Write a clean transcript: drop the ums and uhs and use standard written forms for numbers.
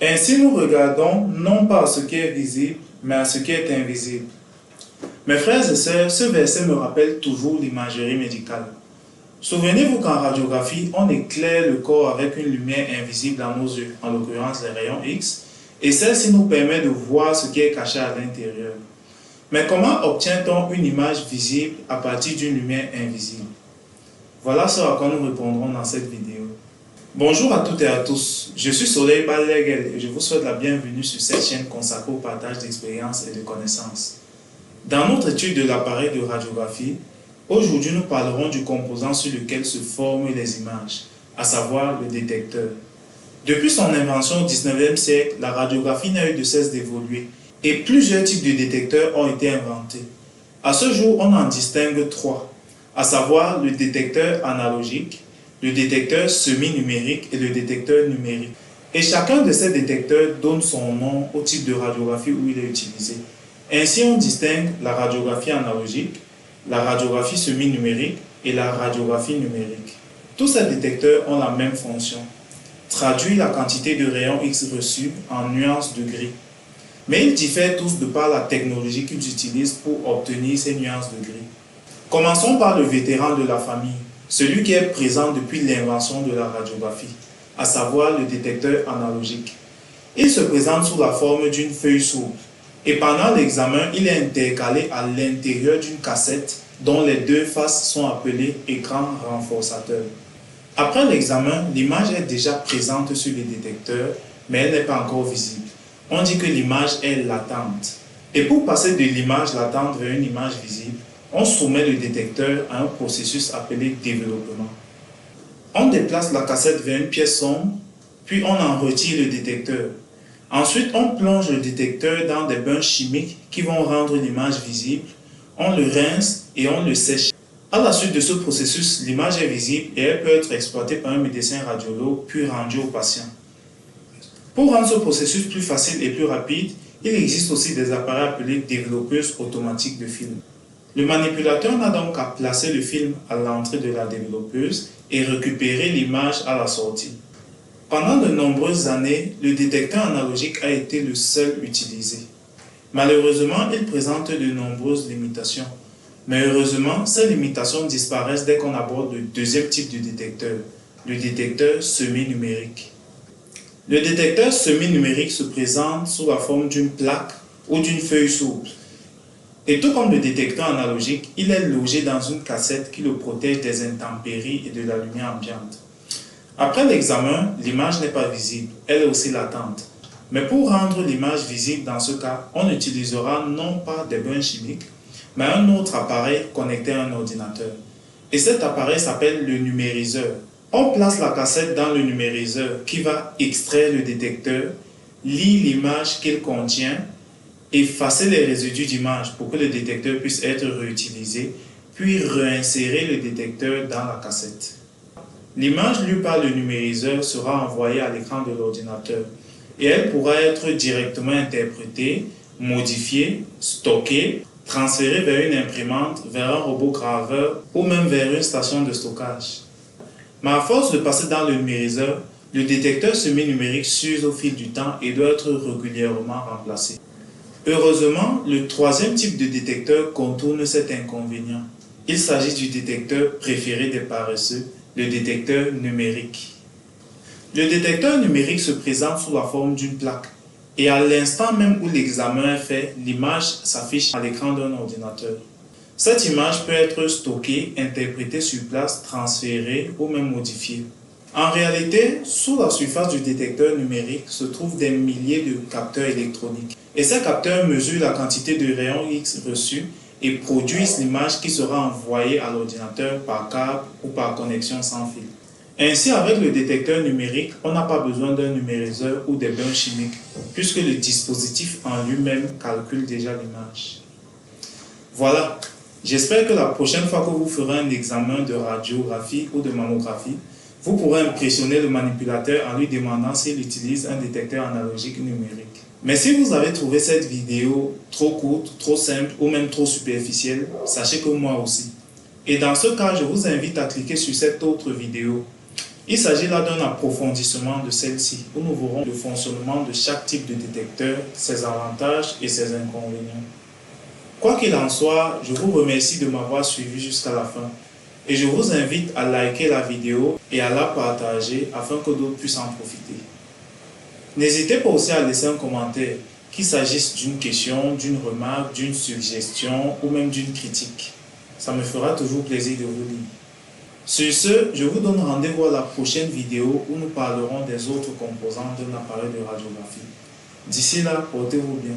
Ainsi nous regardons non pas à ce qui est visible, mais à ce qui est invisible. Mes frères et sœurs, ce verset me rappelle toujours l'imagerie médicale. Souvenez-vous qu'en radiographie, on éclaire le corps avec une lumière invisible à nos yeux, en l'occurrence les rayons X, et celle-ci nous permet de voir ce qui est caché à l'intérieur. Mais comment obtient-on une image visible à partir d'une lumière invisible? Voilà ce à quoi nous répondrons dans cette vidéo. Bonjour à toutes et à tous, je suis Soleil Baleguel et je vous souhaite la bienvenue sur cette chaîne consacrée au partage d'expériences et de connaissances. Dans notre étude de l'appareil de radiographie, aujourd'hui nous parlerons du composant sur lequel se forment les images, à savoir le détecteur. Depuis son invention au 19e siècle, la radiographie n'a eu de cesse d'évoluer et plusieurs types de détecteurs ont été inventés. À ce jour, on en distingue trois, à savoir le détecteur analogique, le détecteur semi-numérique et le détecteur numérique. Et chacun de ces détecteurs donne son nom au type de radiographie où il est utilisé. Ainsi, on distingue la radiographie analogique, la radiographie semi-numérique et la radiographie numérique. Tous ces détecteurs ont la même fonction, traduire la quantité de rayons X reçus en nuances de gris. Mais ils diffèrent tous de par la technologie qu'ils utilisent pour obtenir ces nuances de gris. Commençons par le vétéran de la famille, celui qui est présent depuis l'invention de la radiographie, à savoir le détecteur analogique. Il se présente sous la forme d'une feuille souple et pendant l'examen, il est intercalé à l'intérieur d'une cassette dont les deux faces sont appelées écran renforçateur. Après l'examen, l'image est déjà présente sur le détecteur, mais elle n'est pas encore visible. On dit que l'image est latente. Et pour passer de l'image latente vers une image visible, on soumet le détecteur à un processus appelé développement. On déplace la cassette vers une pièce sombre, puis on en retire le détecteur. Ensuite, on plonge le détecteur dans des bains chimiques qui vont rendre l'image visible. On le rince et on le sèche. À la suite de ce processus, l'image est visible et elle peut être exploitée par un médecin radiologue puis rendue au patient. Pour rendre ce processus plus facile et plus rapide, il existe aussi des appareils appelés développeuses automatiques de film. Le manipulateur n'a donc qu'à placer le film à l'entrée de la développeuse et récupérer l'image à la sortie. Pendant de nombreuses années, le détecteur analogique a été le seul utilisé. Malheureusement, il présente de nombreuses limitations. Mais heureusement, ces limitations disparaissent dès qu'on aborde le deuxième type de détecteur, le détecteur semi-numérique. Le détecteur semi-numérique se présente sous la forme d'une plaque ou d'une feuille souple. Et tout comme le détecteur analogique, il est logé dans une cassette qui le protège des intempéries et de la lumière ambiante. Après l'examen, l'image n'est pas visible, elle est aussi latente. Mais pour rendre l'image visible dans ce cas, on utilisera non pas des bains chimiques, mais un autre appareil connecté à un ordinateur. Et cet appareil s'appelle le numériseur. On place la cassette dans le numériseur qui va extraire le détecteur, lire l'image qu'il contient, effacer les résidus d'image pour que le détecteur puisse être réutilisé, puis réinsérer le détecteur dans la cassette. L'image lue par le numériseur sera envoyée à l'écran de l'ordinateur et elle pourra être directement interprétée, modifiée, stockée, transférée vers une imprimante, vers un robot graveur ou même vers une station de stockage. Mais à force de passer dans le numériseur, le détecteur semi-numérique s'use au fil du temps et doit être régulièrement remplacé. Heureusement, le troisième type de détecteur contourne cet inconvénient. Il s'agit du détecteur préféré des paresseux, le détecteur numérique. Le détecteur numérique se présente sous la forme d'une plaque et à l'instant même où l'examen est fait, l'image s'affiche à l'écran d'un ordinateur. Cette image peut être stockée, interprétée sur place, transférée ou même modifiée. En réalité, sous la surface du détecteur numérique se trouvent des milliers de capteurs électroniques. Et ces capteurs mesurent la quantité de rayons X reçus et produisent l'image qui sera envoyée à l'ordinateur par câble ou par connexion sans fil. Ainsi, avec le détecteur numérique, on n'a pas besoin d'un numériseur ou des bains chimiques, puisque le dispositif en lui-même calcule déjà l'image. Voilà, j'espère que la prochaine fois que vous ferez un examen de radiographie ou de mammographie, vous pourrez impressionner le manipulateur en lui demandant s'il utilise un détecteur analogique numérique. Mais si vous avez trouvé cette vidéo trop courte, trop simple ou même trop superficielle, sachez que moi aussi. Et dans ce cas, je vous invite à cliquer sur cette autre vidéo. Il s'agit là d'un approfondissement de celle-ci, où nous verrons le fonctionnement de chaque type de détecteur, ses avantages et ses inconvénients. Quoi qu'il en soit, je vous remercie de m'avoir suivi jusqu'à la fin et je vous invite à liker la vidéo et à la partager afin que d'autres puissent en profiter. N'hésitez pas aussi à laisser un commentaire, qu'il s'agisse d'une question, d'une remarque, d'une suggestion ou même d'une critique. Ça me fera toujours plaisir de vous lire. Sur ce, je vous donne rendez-vous à la prochaine vidéo où nous parlerons des autres composants d'un appareil de radiographie. D'ici là, portez-vous bien.